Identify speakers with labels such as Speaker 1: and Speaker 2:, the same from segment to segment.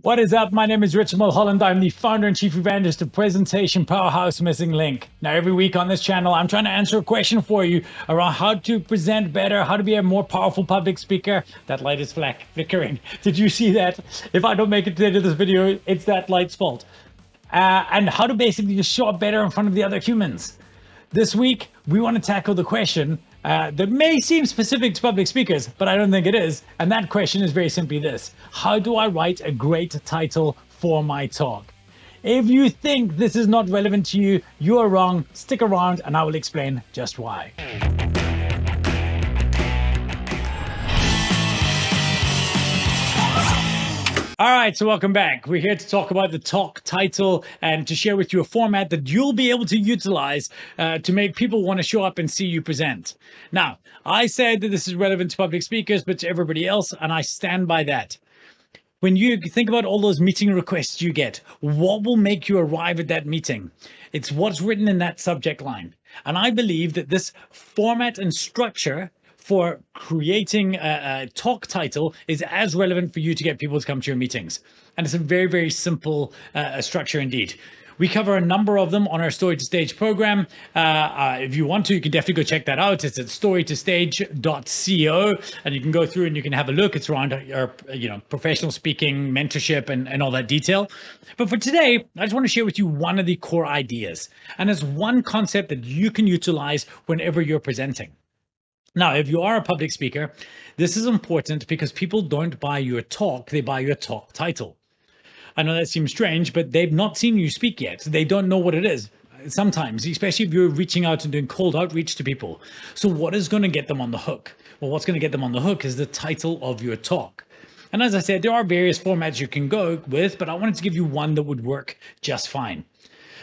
Speaker 1: What is up? My name is Richard Mulholland. I'm the founder and chief evangelist of Presentation Powerhouse Missing Link. Now, every week on this channel, I'm trying to answer a question for you around how to present better, how to be a more powerful public speaker. That light is flickering. Did you see that? If I don't make it to the end of this video, it's that light's fault. And how to basically just show up better in front of the other humans. This week, we want to tackle the question that may seem specific to public speakers, but I don't think it is. And that question is very simply this: how do I write a great title for my talk? If you think this is not relevant to you, you are wrong. Stick around and I will explain just why. All right, so welcome back. We're here to talk about the talk title and to share with you a format that you'll be able to utilize to make people want to show up and see you present. Now, I said that this is relevant to public speakers, but to everybody else, and I stand by that. When you think about all those meeting requests you get, what will make you arrive at that meeting? It's what's written in that subject line. And I believe that this format and structure for creating a talk title is as relevant for you to get people to come to your meetings. And it's a very, very simple structure indeed. We cover a number of them on our Story to Stage program. If you want to, you can definitely go check that out. It's at storytostage.co, and you can go through and you can have a look. It's around our, professional speaking, mentorship, and all that detail. But for today, I just want to share with you one of the core ideas. And it's one concept that you can utilize whenever you're presenting. Now, if you are a public speaker, this is important because people don't buy your talk, they buy your talk title. I know that seems strange, but they've not seen you speak yet. They don't know what it is sometimes, especially if you're reaching out and doing cold outreach to people. So what is going to get them on the hook? Well, what's going to get them on the hook is the title of your talk. And as I said, there are various formats you can go with, but I wanted to give you one that would work just fine.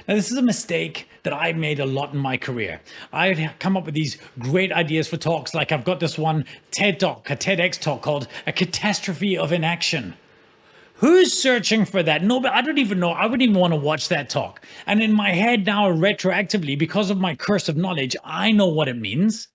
Speaker 1: Now, this is a mistake that I've made a lot in my career. I've come up with these great ideas for talks, like I've got this one TED Talk, a TEDx talk called A Catastrophe of Inaction. Who's searching for that? No, but I don't even know. I wouldn't even want to watch that talk. And in my head now, retroactively, because of my curse of knowledge, I know what it means.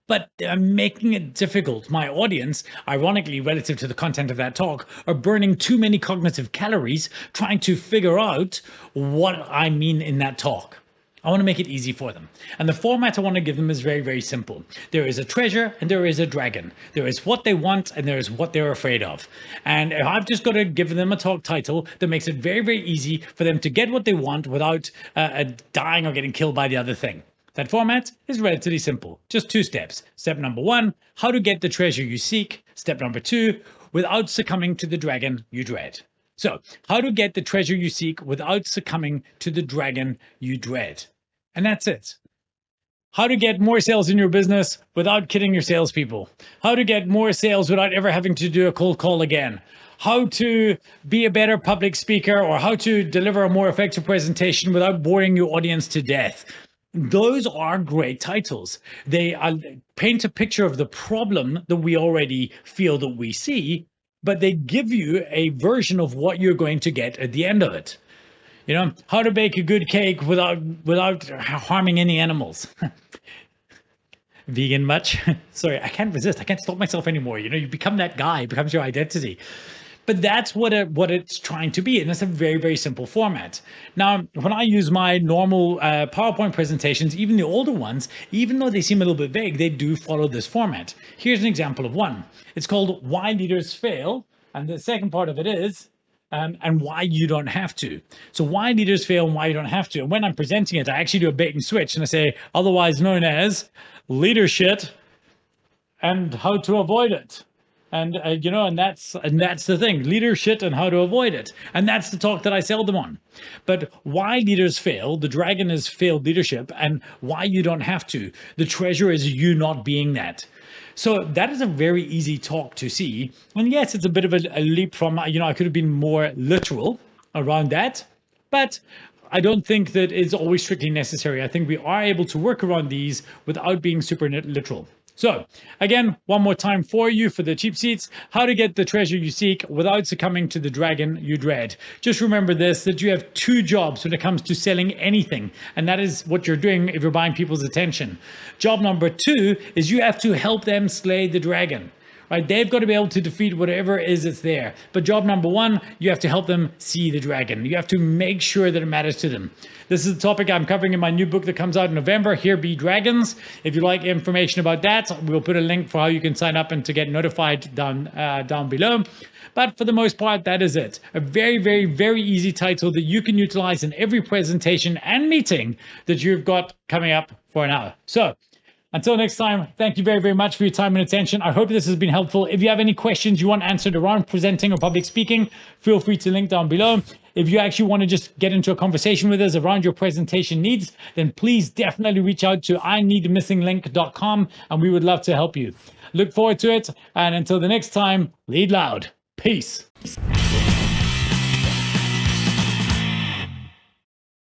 Speaker 1: But I'm making it difficult. My audience, ironically, relative to the content of that talk, are burning too many cognitive calories trying to figure out what I mean in that talk. I want to make it easy for them. And the format I want to give them is very, very simple. There is a treasure and there is a dragon. There is what they want and there is what they're afraid of. And I've just got to give them a talk title that makes it very, very easy for them to get what they want without dying or getting killed by the other thing. That format is relatively simple, just 2 steps. Step number 1, how to get the treasure you seek. Step number 2, without succumbing to the dragon you dread. So, how to get the treasure you seek without succumbing to the dragon you dread. And that's it. How to get more sales in your business without kidding your salespeople. How to get more sales without ever having to do a cold call again. How to be a better public speaker, or how to deliver a more effective presentation without boring your audience to death. Those are great titles. They paint a picture of the problem that we already feel that we see, but they give you a version of what you're going to get at the end of it. You know, how to bake a good cake without harming any animals. Vegan much? Sorry, I can't resist. I can't stop myself anymore. You know, you become that guy. It becomes your identity. But that's what it's trying to be, and it's a very, very simple format. Now, when I use my normal PowerPoint presentations, even the older ones, even though they seem a little bit vague, they do follow this format. Here's an example of one. It's called Why Leaders Fail, and the second part of it is and why you don't have to. So why leaders fail and why you don't have to. And when I'm presenting it, I actually do a bait and switch, and I say, otherwise known as leadership and how to avoid it. And and that's the thing, leadership and how to avoid it. And that's the talk that I sell them on. But why leaders fail, the dragon is failed leadership, and why you don't have to. The treasure is you not being that. So that is a very easy talk to see. And yes, it's a bit of a leap from, I could have been more literal around that, but I don't think that it's always strictly necessary. I think we are able to work around these without being super literal. So again, one more time for you for the cheap seats, how to get the treasure you seek without succumbing to the dragon you dread. Just remember this, that you have 2 jobs when it comes to selling anything. And that is what you're doing if you're buying people's attention. Job number 2 is you have to help them slay the dragon. right? They've got to be able to defeat whatever it is that's there. But job number one, you have to help them see the dragon. You have to make sure that it matters to them. This is a topic I'm covering in my new book that comes out in November, Here Be Dragons. If you like information about that, we'll put a link for how you can sign up and to get notified down below. But for the most part, that is it. A very, very, very easy title that you can utilize in every presentation and meeting that you've got coming up for an hour. So until next time, thank you very, very much for your time and attention. I hope this has been helpful. If you have any questions you want answered around presenting or public speaking, feel free to link down below. If you actually want to just get into a conversation with us around your presentation needs, then please definitely reach out to ineedamissinglink.com and we would love to help you. Look forward to it. And until the next time, lead loud. Peace.